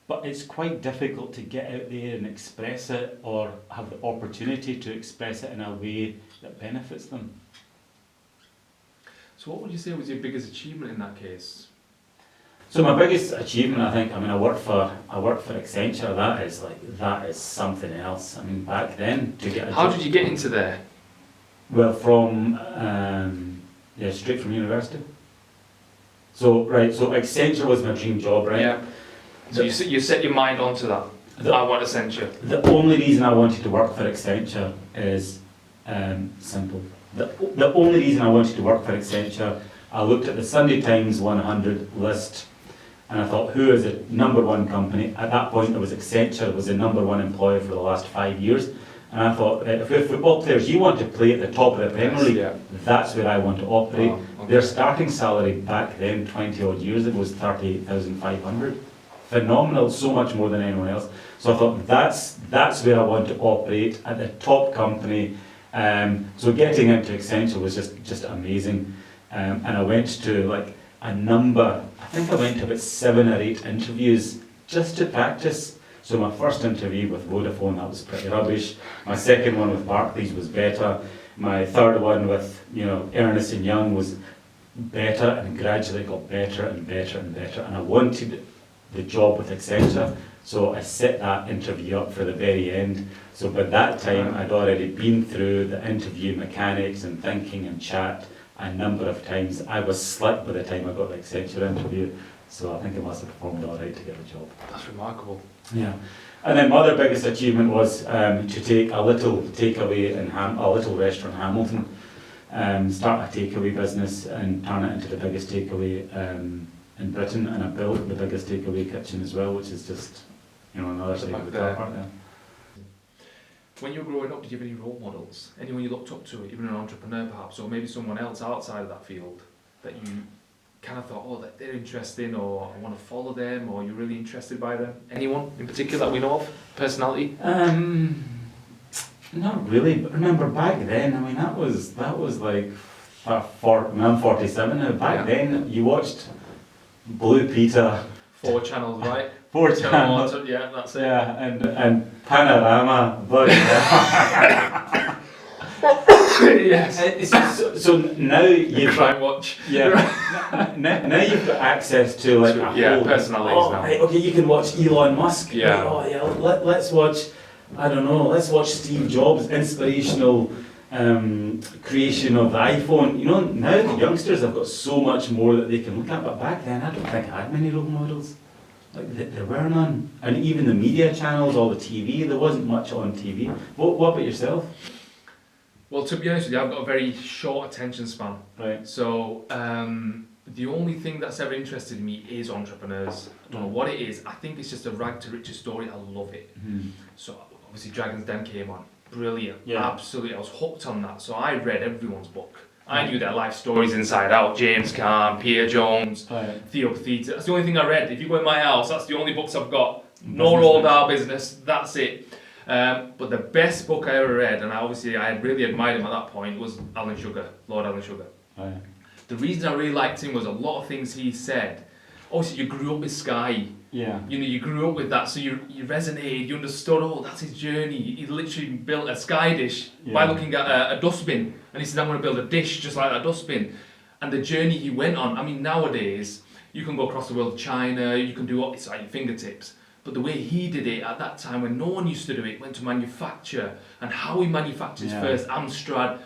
but it's quite difficult to get out there and express it or have the opportunity to express it in a way that benefits them. So what would you say was your biggest achievement in that case? So my biggest achievement, I think, I worked for Accenture. That is something else. I mean, back then to get a How job, did you get into there? well, from straight from university. So Accenture was my dream job, right? Yeah. So you set your mind onto that. I want Accenture. The only reason I wanted to work for Accenture is simple. The only reason I wanted to work for Accenture, I looked at the Sunday Times 100 list, and I thought, who is the number one company? At that point, it was Accenture, was the number one employer for the last 5 years. And I thought, if we're football players, you want to play at the top of the Premier League, that's where I want to operate. Oh, okay. Their starting salary back then, 20 odd years ago, was 38,500. Phenomenal, so much more than anyone else. So I thought, that's where I want to operate, at the top company. So getting into Accenture was just amazing. And I went to I think I went to about 7 or 8 interviews just to practice. So my first interview with Vodafone, that was pretty rubbish. My second one with Barclays was better. My third one with Ernst & Young was better, and gradually got better and better and better. And I wanted the job with Accenture, so I set that interview up for the very end. So by that time, I'd already been through the interview mechanics and thinking and chat a number of times. I was slick by the time I got the Accenture interview, so I think I must have performed all right to get the job. That's remarkable. Yeah. And then my other biggest achievement was to take a little takeaway a little restaurant in Hamilton, start a takeaway business and turn it into the biggest takeaway in Britain, and I built the biggest takeaway kitchen as well, which is just another side of the car park there. When you were growing up, did you have any role models? Anyone you looked up to, even an entrepreneur perhaps, or maybe someone else outside of that field that you kind of thought, oh, they're interesting, or I want to follow them, or you're really interested by them? Anyone in particular that we know of? Personality? Not really, but remember back then, that was like, I'm 47 now, back then you watched Blue Peter. 4 channels, right? 4 channels. Yeah, that's it. Yeah, and Panorama, but yes. so now you try and watch. Yeah. now you've got access to a whole personalities now. Right, okay, you can watch Elon Musk. Yeah. Let's watch. I don't know. Let's watch Steve Jobs' inspirational creation of the iPhone. Now the youngsters have got so much more that they can look at. But back then, I don't think I had many role models. There were none. And even the media channels, all the TV, there wasn't much on TV. What about yourself? Well, to be honest with you, I've got a very short attention span. Right. So the only thing that's ever interested me is entrepreneurs. I don't know what it is. I think it's just a rag to riches story. I love it. Mm-hmm. So obviously Dragon's Den came on. Brilliant. Yeah. Absolutely. I was hooked on that. So I read everyone's book. I knew their life stories inside out. James Caan, Pierre Jones, Theo Petita. That's the only thing I read. If you go in my house, that's the only books I've got. No Roald Dahl business. That's it. But the best book I ever read, and I really admired him at that point, was Lord Alan Sugar. Oh, yeah. The reason I really liked him was a lot of things he said. Obviously, you grew up with Sky. Yeah. You grew up with that, so you resonated. You understood. Oh, that's his journey. He literally built a Sky dish by looking at a dustbin, and he said, "I'm going to build a dish just like that dustbin." And the journey he went on. Nowadays you can go across the world to China. You can do it's at your fingertips. But the way he did it at that time, when no one used to do it, went to manufacture, and how he manufactures first, Amstrad.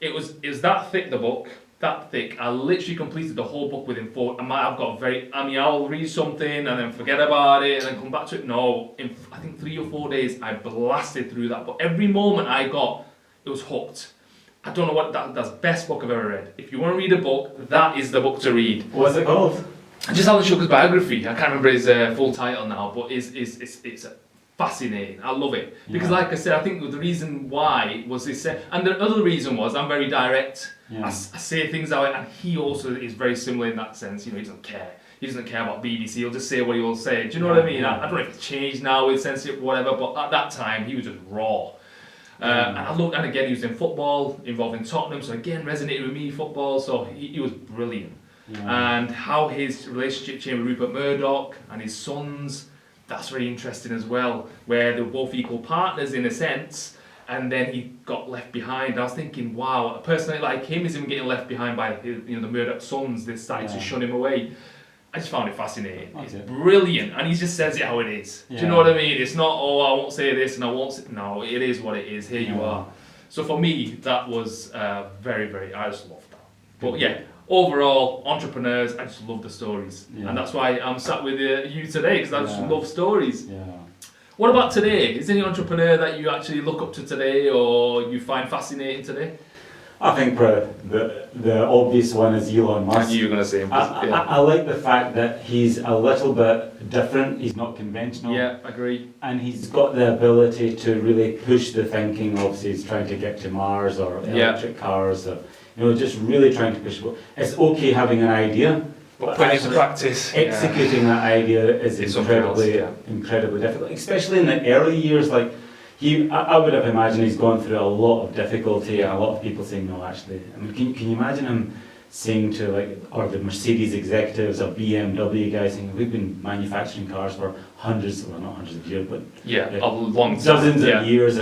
It was that thick, the book, that thick. I literally completed the whole book within 4. I'll read something and then forget about it and then come back to it. No, in I think 3 or 4 days, I blasted through that book. Every moment I got, it was hooked. I don't know what that's the best book I've ever read. If you want to read a book, that is the book to read. What's it called? Just Alan Sugar's biography. I can't remember his full title now, but it's fascinating. I love it because, like I said, I think the reason why was this, and the other reason was I'm very direct. Yeah. I say things out, and he also is very similar in that sense. You know, he doesn't care. He doesn't care about BBC. He'll just say what he will say. Do you know what I mean? Yeah. I don't know if it's changed now with censorship or whatever, but at that time he was just raw. And I looked, and again he was in football, involved in Tottenham, so again resonated with me football. So he was brilliant. Yeah. And how his relationship changed with Rupert Murdoch and his sons, that's very interesting as well, where they were both equal partners in a sense, and then he got left behind. I was thinking, wow, a person like him is even getting left behind by the Murdoch sons. They started to shun him away. I just found it fascinating. It's brilliant, and he just says it how it is. Do you know what I mean? It's not, oh, I won't say this and I won't say... No, it is what it is. Here you are. So for me, that was very, very... I just loved that. But yeah, overall, entrepreneurs, I just love the stories. And that's why I'm sat with you today, because I just love stories. What about today? Is there any entrepreneur that you actually look up to today or you find fascinating today? I think the obvious one is Elon Musk. I knew you were going to say him. I like the fact that he's a little bit different. He's not conventional. Yeah, agree. And he's got the ability to really push the thinking. Obviously, he's trying to get to Mars or electric cars. Or, just really trying to push. It's okay having an idea, but putting it into practice, executing that idea is incredibly difficult, especially in the early years. Like I would have imagined he's gone through a lot of difficulty and a lot of people saying no. Actually, I mean, can you imagine him saying to or the Mercedes executives or BMW guys saying we've been manufacturing cars for not hundreds of years, but a long time. Dozens of years,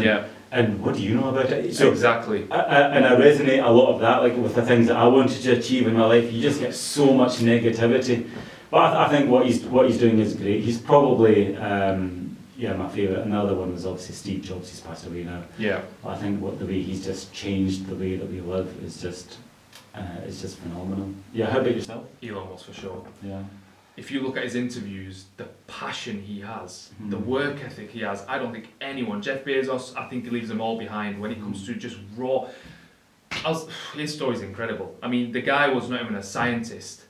and what do you know about it? So exactly. And I resonate a lot of that, with the things that I wanted to achieve in my life. You just get so much negativity, but I think what he's doing is great. He's probably my favourite. Another one was obviously Steve Jobs. He's passed away now. Yeah. I think the way he's just changed the way that we live is just phenomenal. Yeah. How about yourself? Elon Musk for sure. Yeah. If you look at his interviews, the passion he has, the work ethic he has, I don't think anyone, Jeff Bezos, I think he leaves them all behind when it comes to just raw. His story's incredible. I mean, the guy was not even a scientist,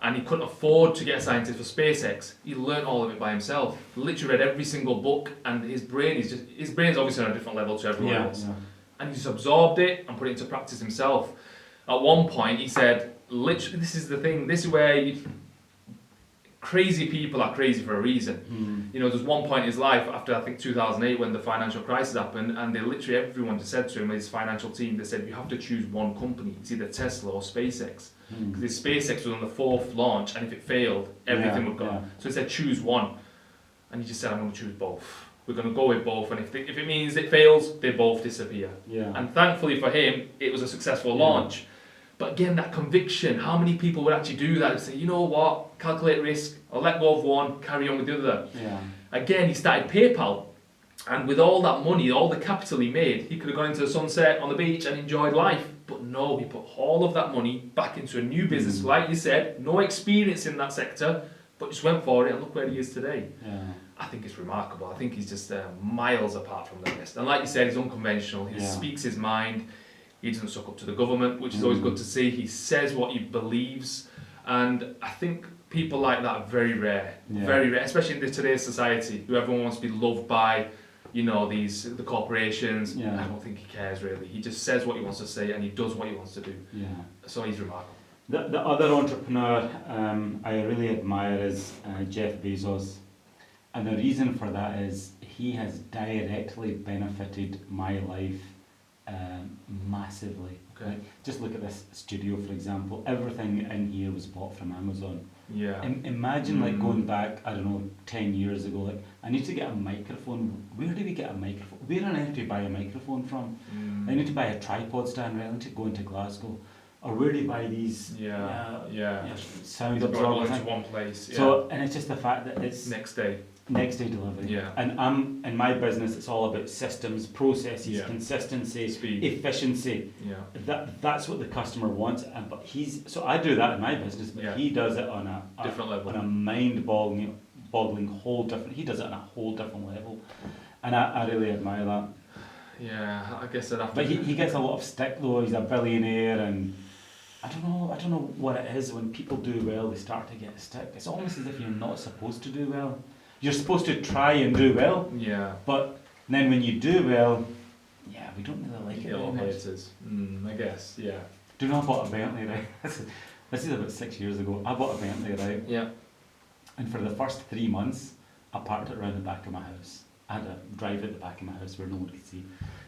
and he couldn't afford to get a scientist for SpaceX. He learned all of it by himself. Literally read every single book, and his brain's obviously on a different level to everyone else. Yeah. And he just absorbed it and put it into practice himself. At one point, he said, literally, this is the thing, this is where crazy people are crazy for a reason. There's one point in his life after I think 2008 when the financial crisis happened, and everyone just said to him, his financial team, they said you have to choose one company. It's either Tesla or SpaceX. Because his SpaceX was on the 4th launch, and if it failed, everything would go. Yeah. So he said choose one, and he just said I'm going to choose both. We're going to go with both, and if it means it fails, they both disappear. Yeah. And thankfully for him, it was a successful launch. But again, that conviction, how many people would actually do that and say, you know what, calculate risk, I'll let go of one, carry on with the other. Yeah. Again, he started PayPal, and with all that money, all the capital he made, he could have gone into the sunset on the beach and enjoyed life. But no, he put all of that money back into a new business, like you said, no experience in that sector, but just went for it, and look where he is today. Yeah. I think it's remarkable. I think he's just miles apart from the rest. And like you said, he's unconventional, he speaks his mind. He doesn't suck up to the government, which is always good to see. He says what he believes, and I think people like that are very rare, especially in today's society, who everyone wants to be loved by, the corporations. I don't think he cares really. He just says what he wants to say, and he does what he wants to do. Yeah. So he's remarkable. The other entrepreneur I really admire is Jeff Bezos, and the reason for that is he has directly benefited my life. Massively. Okay. Just look at this studio, for example. Everything in here was bought from Amazon. Yeah. Imagine going back, 10 years ago. I need to get a microphone. Where do we get a microphone? Where on earth do you buy a microphone from? I need to buy a tripod stand. I need to go into Glasgow. Or where do you buy these? Sound absorbers into one place. So, and it's just the fact that it's next day delivery. Yeah. And in my business, it's all about systems, processes, consistency, speed, efficiency. Yeah. That's what the customer wants. So I do that in my business, but he does it on a different level, on a mind-boggling whole different. He does it on a whole different level, and I really admire that. Yeah, I guess I'd have to. But he gets a lot of stick though. He's a billionaire, and I don't know what it is when people do well. They start to get stick. It's almost as if you're not supposed to do well. You're supposed to try and do well. Yeah. But then when you do well, yeah, we don't really like it A very lot of much. haters. I guess. Yeah. Do you know I bought a Bentley, right? This is about 6 years ago. I bought a Bentley, right? Yeah. And for the first 3 months, I parked it around the back of my house. I had a drive at the back of my house where no one could see.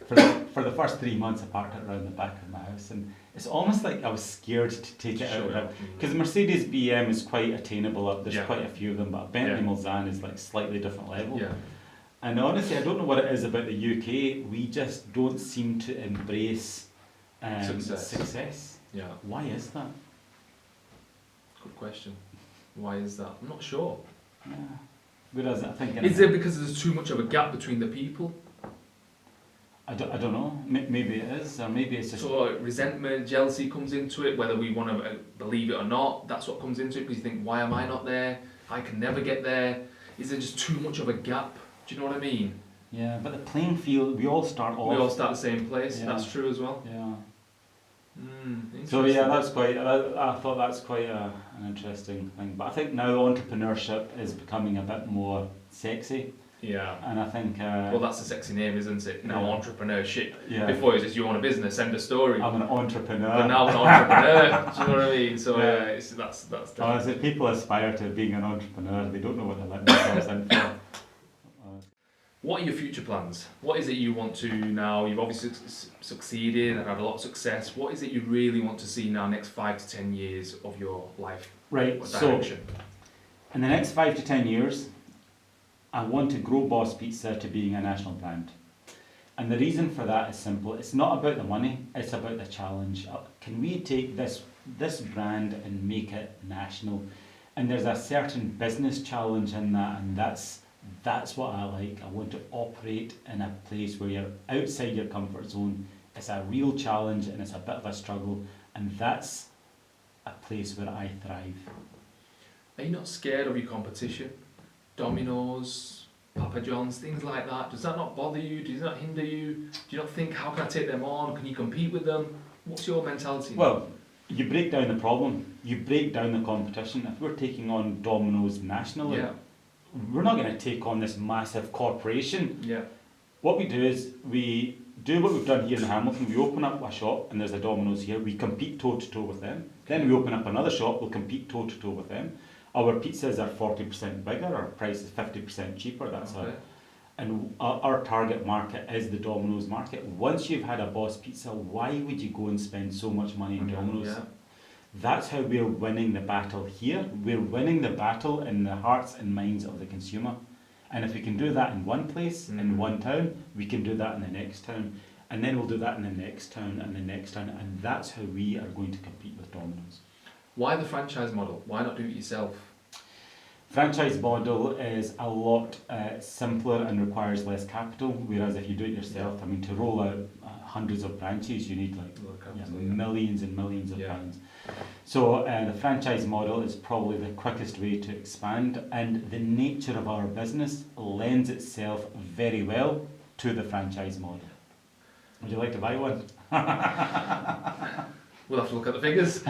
For the first 3 months, I parked it around the back of my house, and it's almost like I was scared to take it out. Because the Mercedes BM is quite attainable. There's quite a few of them, but a Bentley Mulsanne is like slightly different level. Yeah. And honestly, I don't know what it is about the UK. We just don't seem to embrace success. Yeah. Why is that? Good question. Why is that? I'm not sure. Yeah. Whereas I think... Is it because there's too much of a gap between the people? I don't know. Maybe it is, or maybe it's just... So resentment, jealousy comes into it, whether we want to believe it or not. That's what comes into it, because you think, why am I not there? I can never get there. Is there just too much of a gap? Do you know what I mean? Yeah, but the playing field, we all start off... We all start the same place. Yeah. That's true as well. Yeah. So yeah, that's quite. I thought that's quite an interesting thing. But I think now entrepreneurship is becoming a bit more sexy. Yeah. And I think. Well, that's a sexy name, isn't it? Now entrepreneurship. Yeah. Before it was just you own a business, end of story. I'm an entrepreneur. But now I'm an entrepreneur. Do you know what I mean? So that's definitely. As if people aspire to being an entrepreneur, they don't know what they're letting themselves in for. What are your future plans? What is it you want to now? You've obviously succeeded and had a lot of success. What is it you really want to see now, next 5 to 10 years of your life? Right, so in the next 5 to 10 years, I want to grow Boss Pizza to being a national brand. And the reason for that is simple. It's not about the money, it's about the challenge. Can we take this brand and make it national? And there's a certain business challenge in that, and that's what I like. I want to operate in a place where you're outside your comfort zone. It's a real challenge and it's a bit of a struggle, and that's a place where I thrive. Are you not scared of your competition? Domino's, Papa John's, things like that. Does that not bother you? Does it not hinder you? Do you not think, how can I take them on? Can you compete with them? What's your mentality? Well, you break down the problem. You break down the competition. If we're taking on Domino's nationally, we're not going to take on this massive corporation. Yeah. What we do is we do what we've done here in Hamilton. We open up a shop and there's a Domino's here. We compete toe to toe with them. Then we open up another shop. We'll compete toe to toe with them. Our pizzas are 40% bigger. Our price is 50% cheaper. That's and our target market is the Domino's market. Once you've had a Boss Pizza, why would you go and spend so much money in Domino's? Yeah. That's how we're winning the battle here. We're winning the battle in the hearts and minds of the consumer. And if we can do that in one place, in one town, we can do that in the next town. And then we'll do that in the next town and the next town. And that's how we are going to compete with Domino's. Why the franchise model? Why not do it yourself? Franchise model is a lot simpler and requires less capital, whereas if you do it yourself, I mean, to roll out hundreds of branches, you need millions and millions of pounds. So the franchise model is probably the quickest way to expand, and the nature of our business lends itself very well to the franchise model. Would you like to buy one? We'll have to look at the figures.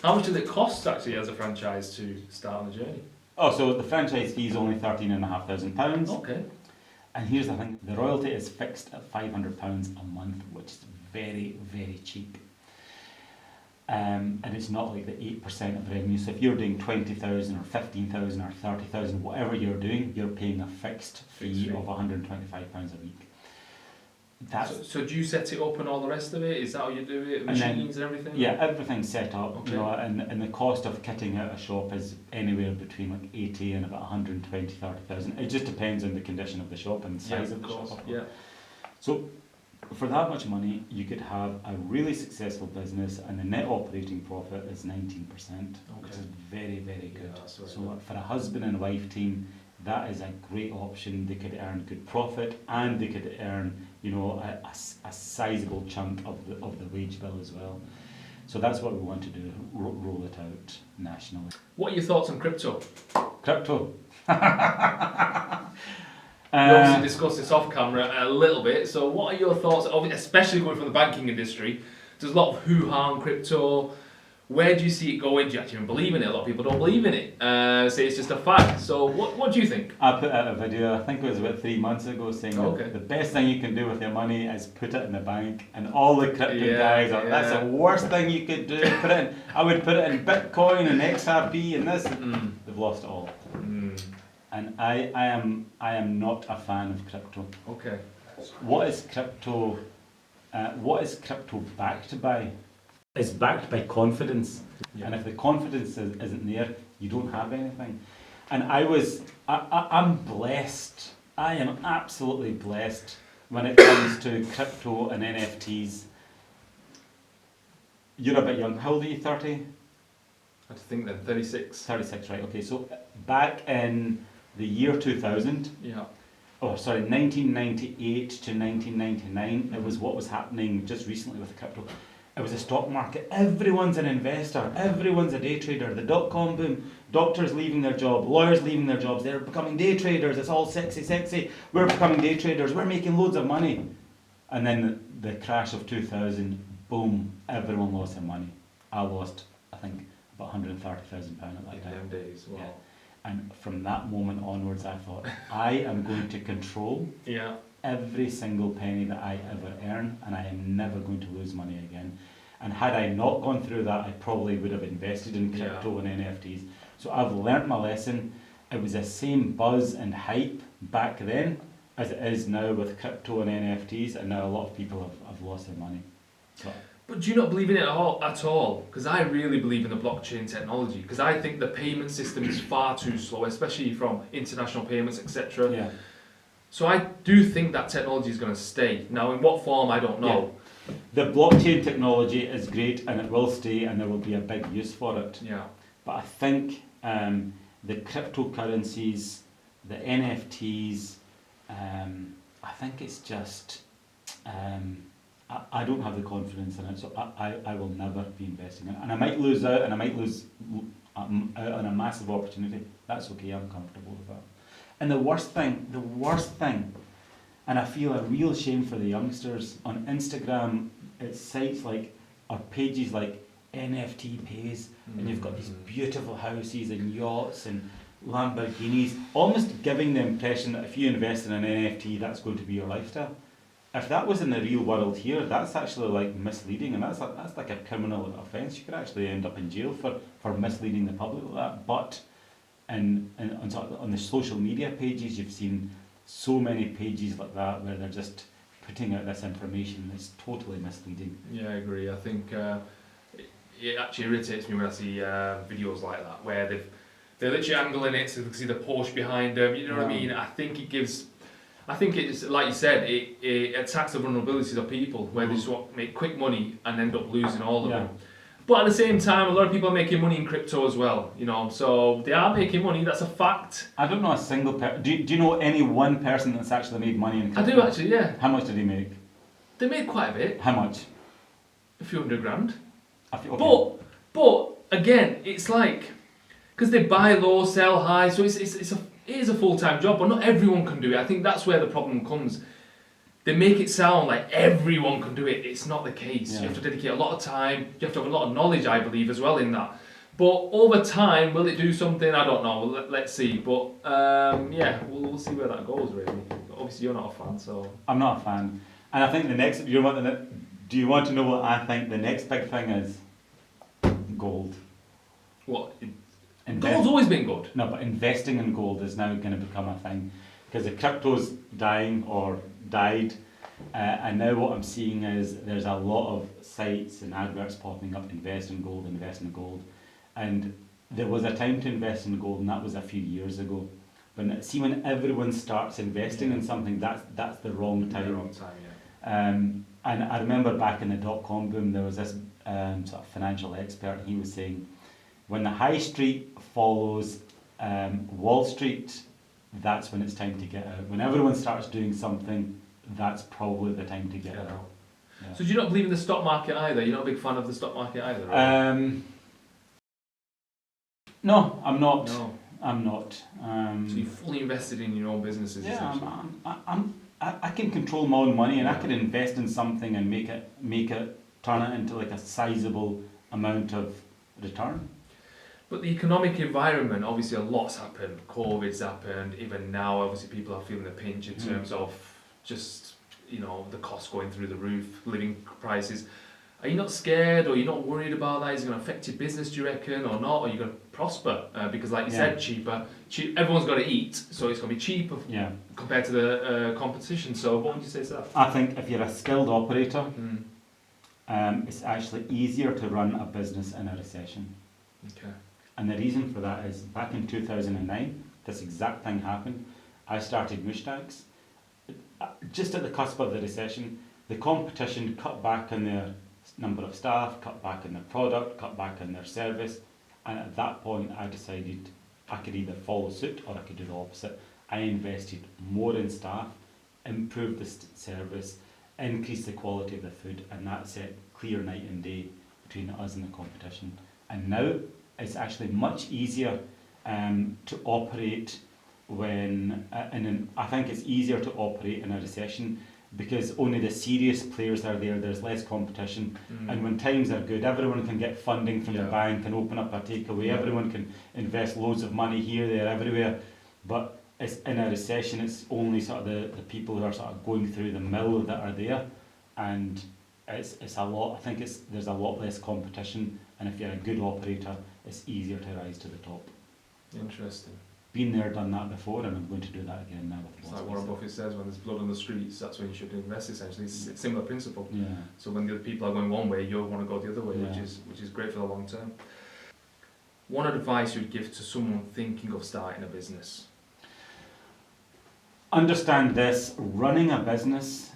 How much does it cost actually as a franchise to start on the journey? Oh, so the franchise fee is only £13,500. Okay. And here's the thing, the royalty is fixed at £500 a month, which is very, very cheap. And it's not like the 8% of revenue. So if you're doing 20,000 or 15,000 or 30,000, whatever you're doing, you're paying a fixed fee of £125 a week. So do you set it up and all the rest of it? Is that how you do it? Machines and everything? Yeah, everything's set up. Okay. You know, and the cost of kitting out a shop is anywhere between like 80 and about 120,000-30,000. It just depends on the condition of the shop and the size of the shop. Yeah. So for that much money, you could have a really successful business, and the net operating profit is 19%, which is very, very good. Yeah, so for a husband and wife team, that is a great option. They could earn good profit, and they could earn, you know, a sizable chunk of the wage bill as well. So that's what we want to do, roll it out nationally. What are your thoughts on crypto? Crypto. We obviously discussed this off camera a little bit. So, what are your thoughts, especially going from the banking industry? There's a lot of hoo-ha on crypto. Where do you see it going? Do you actually even believe in it? A lot of people don't believe in it. Say it's just a fact. So, what do you think? I put out a video, I think it was about 3 months ago, saying that the best thing you can do with your money is put it in the bank. And all the crypto guys are, that's the worst thing you could do. I would put it in Bitcoin and XRP and this. They've lost it all. And I am not a fan of crypto. Okay. What is crypto backed by? It's backed by confidence. Yeah. And if the confidence isn't there, you don't have anything. And I'm blessed. I am absolutely blessed when it comes to crypto and NFTs. You're a bit young. How old are you, 30? I think then, 36. 36, right. Okay, so back in the year 2000, 1998 to 1999, it was what was happening just recently with crypto. It was a stock market. Everyone's an investor. Everyone's a day trader. The dot-com boom. Doctors leaving their job. Lawyers leaving their jobs. They're becoming day traders. It's all sexy. We're becoming day traders. We're making loads of money. And then the crash of 2000, boom, everyone lost their money. I lost, I think, about £130,000 at that time. In them days, wow. Yeah. And from that moment onwards, I thought, I am going to control every single penny that I ever earn, and I am never going to lose money again. And had I not gone through that, I probably would have invested in crypto and NFTs. So I've learnt my lesson. It was the same buzz and hype back then as it is now with crypto and NFTs, and now a lot of people have lost their money. But do you not believe in it at all? Because I really believe in the blockchain technology, because I think the payment system is far too slow, especially from international payments, etc. Yeah. So I do think that technology is going to stay. Now, in what form, I don't know. Yeah. The blockchain technology is great and it will stay, and there will be a big use for it. Yeah. But I think the cryptocurrencies, the NFTs, I think it's just... I don't have the confidence in it, so I will never be investing in it. And I might lose out, and I might lose out on a massive opportunity. That's okay, I'm comfortable with that. And the worst thing, and I feel a real shame for the youngsters, on Instagram, it's sites like, or pages like NFT Pays, and you've got these beautiful houses and yachts and Lamborghinis, almost giving the impression that if you invest in an NFT, that's going to be your lifestyle. If that was in the real world here, that's actually like misleading, and that's like a criminal offence. You could actually end up in jail for misleading the public like that. But on the social media pages, you've seen so many pages like that where they're just putting out this information that's totally misleading. Yeah, I agree. I think it actually irritates me when I see videos like that where they're literally angling it so they can see the Porsche behind them. You know what I mean? I think it's like you said, it attacks the vulnerabilities of people where they just want to make quick money and end up losing all of them. But at the same time, a lot of people are making money in crypto as well, you know, so they are making money, that's a fact. I don't know a single person. Do you know any one person that's actually made money in crypto? I do actually, yeah. How much did he make? They made quite a bit. How much? A few $100,000. Okay. But again, it's like, because they buy low, sell high, so it is a full-time job, but not everyone can do it. I think that's where the problem comes. They make it sound like everyone can do it. It's not the case. You have to dedicate a lot of time. You have to have a lot of knowledge, I believe, as well in that. But over time, will it do something? I don't know. Let's see. But we'll see where that goes, really. Obviously, you're not a fan, so... I'm not a fan. And I think the next... Do you want to know what I think the next big thing is? Gold. What? Gold's always been good. No, but investing in gold is now going to become a thing. Because the crypto's dying or died, and now what I'm seeing is there's a lot of sites and adverts popping up, invest in gold, and there was a time to invest in gold, and that was a few years ago. But see, when everyone starts investing in something, that's the wrong time. The wrong time, and I remember back in the dot-com boom, there was this sort of financial expert, he was saying, when the high street follows Wall Street, that's when it's time to get out. When everyone starts doing something, that's probably the time to get out. Yeah. So do you not believe in the stock market either? You're not a big fan of the stock market either, right? No, I'm not. No. I'm not. So you're fully invested in your own businesses, Yeah, essentially? I can control my own money, and I could invest in something and make it turn it into like a sizable amount of return. But the economic environment, obviously a lot's happened. COVID's happened, even now obviously people are feeling the pinch in terms of just, the costs going through the roof, living prices. Are you not scared, or are you not worried about that? Is it going to affect your business, do you reckon, or not? Or are you going to prosper? Because like you said, cheaper. Everyone's got to eat, so it's going to be cheaper compared to the competition. So what would you say to that? I think if you're a skilled operator, it's actually easier to run a business in a recession. Okay. And the reason for that is back in 2009, this exact thing happened. I started Mushtaq's. Just at the cusp of the recession, the competition cut back on their number of staff, cut back on their product, cut back on their service. And at that point, I decided I could either follow suit or I could do the opposite. I invested more in staff, improved the service, increased the quality of the food, and that set clear night and day between us and the competition. And now it's actually much easier to operate when, I think it's easier to operate in a recession because only the serious players are there, there's less competition, and when times are good, everyone can get funding from the bank and open up a takeaway, everyone can invest loads of money here, there, everywhere, but it's in a recession, it's only sort of the people who are sort of going through the mill that are there, and it's a lot, I think there's a lot less competition, and if you're a good operator, it's easier to rise to the top. Interesting. Been there, done that before, and I'm going to do that again now with It's like Warren Buffett says, when there's blood on the streets, that's when you should invest, essentially. It's a similar principle. Yeah. So when the other people are going one way, you want to go the other way, which is great for the long term. One advice you'd give to someone thinking of starting a business? Understand this, running a business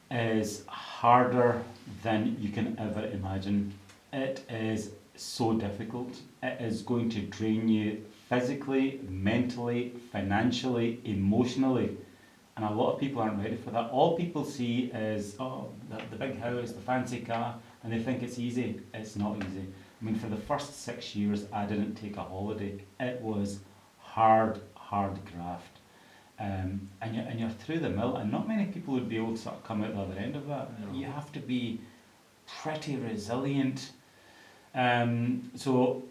is harder than you can ever imagine. It is so difficult. It is going to drain you physically, mentally, financially, emotionally. And a lot of people aren't ready for that. All people see is, the big house, the fancy car, and they think it's easy. It's not easy. I mean, for the first 6 years, I didn't take a holiday. It was hard graft. And you're through the mill, and not many people would be able to sort of come out the other end of that. No. You have to be pretty resilient. So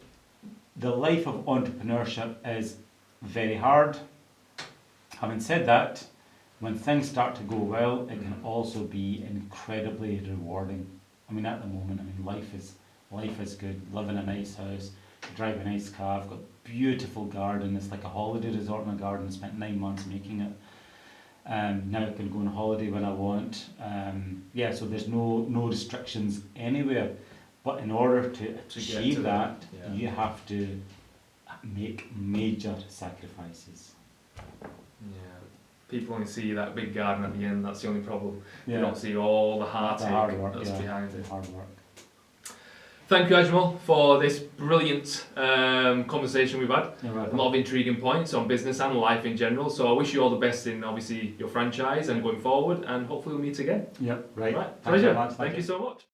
the life of entrepreneurship is very hard. Having said that, when things start to go well, it can also be incredibly rewarding. I mean, at the moment, life is good. Live in a nice house, drive a nice car. I've got a beautiful garden. It's like a holiday resort in a garden. I spent 9 months making it. Now I can go on holiday when I want. So there's no restrictions anywhere. But in order to achieve that, you have to make major sacrifices. Yeah. People only see that big garden at the end, that's the only problem. Yeah. They don't see all the hard work that's behind it. Hard work. Thank you, Ajmal, for this brilliant conversation we've had. A lot of intriguing points on business and life in general. So I wish you all the best in, obviously, your franchise and going forward, and hopefully we'll meet again. Yep, right. Pleasure. Thank you so much.